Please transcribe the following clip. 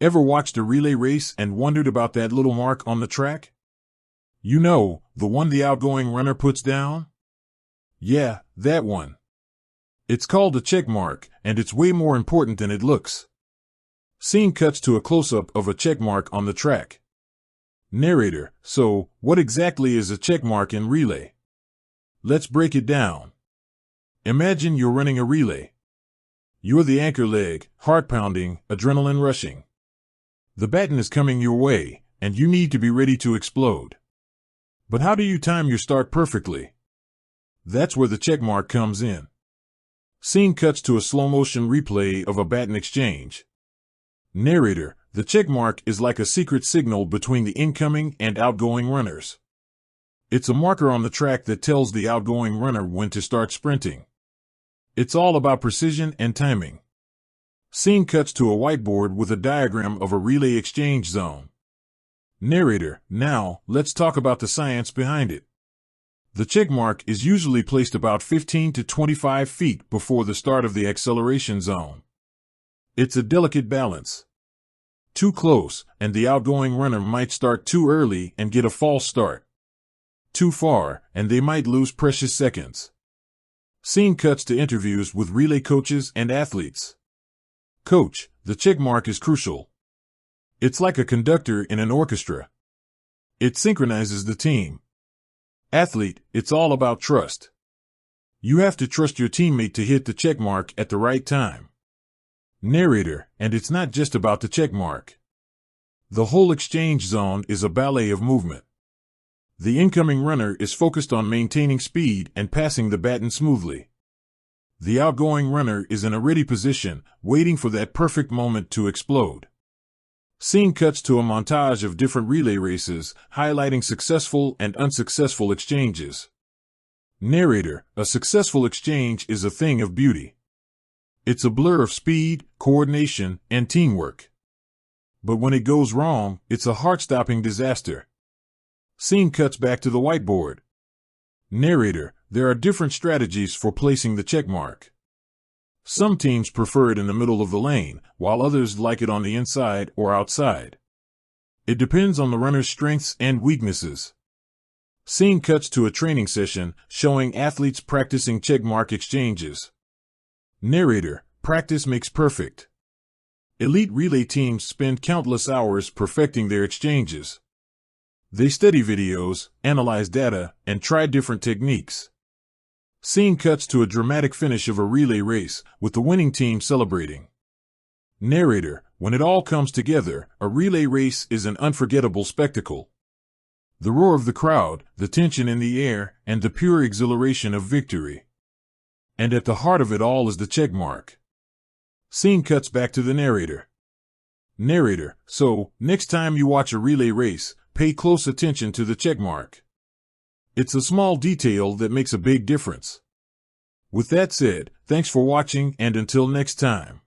Ever watched a relay race and wondered about that little mark on the track? You know, the one the outgoing runner puts down? Yeah, that one. It's called a check mark, and it's way more important than it looks. Scene cuts to a close-up of a check mark on the track. Narrator: so, what exactly is a check mark in relay? Let's break it down. Imagine you're running a relay. You're the anchor leg, heart pounding, adrenaline rushing. The baton is coming your way, and you need to be ready to explode. But how do you time your start perfectly? That's where the checkmark comes in. Scene cuts to a slow-motion replay of a baton exchange. Narrator: the checkmark is like a secret signal between the incoming and outgoing runners. It's a marker on the track that tells the outgoing runner when to start sprinting. It's all about precision and timing. Scene cuts to a whiteboard with a diagram of a relay exchange zone. Narrator: now, let's talk about the science behind it. The checkmark is usually placed about 15 to 25 feet before the start of the acceleration zone. It's a delicate balance. Too close, and the outgoing runner might start too early and get a false start. Too far, and they might lose precious seconds. Scene cuts to interviews with relay coaches and athletes. Coach: the checkmark is crucial. It's like a conductor in an orchestra. It synchronizes the team. Athlete: it's all about trust. You have to trust your teammate to hit the checkmark at the right time. Narrator: and it's not just about the checkmark. The whole exchange zone is a ballet of movement. The incoming runner is focused on maintaining speed and passing the baton smoothly. The outgoing runner is in a ready position, waiting for that perfect moment to explode. Scene cuts to a montage of different relay races, highlighting successful and unsuccessful exchanges. Narrator: a successful exchange is a thing of beauty. It's a blur of speed, coordination, and teamwork. But when it goes wrong, it's a heart-stopping disaster. Scene cuts back to the whiteboard. Narrator: there are different strategies for placing the checkmark. Some teams prefer it in the middle of the lane, while others like it on the inside or outside. It depends on the runner's strengths and weaknesses. Scene cuts to a training session showing athletes practicing checkmark exchanges. Narrator: practice makes perfect. Elite relay teams spend countless hours perfecting their exchanges. They study videos, analyze data, and try different techniques. Scene cuts to a dramatic finish of a relay race, with the winning team celebrating. Narrator: when it all comes together, a relay race is an unforgettable spectacle. The roar of the crowd, the tension in the air, and the pure exhilaration of victory. And at the heart of it all is the checkmark. Scene cuts back to the narrator. Narrator: so, next time you watch a relay race, pay close attention to the checkmark. It's a small detail that makes a big difference. With that said, thanks for watching, and until next time.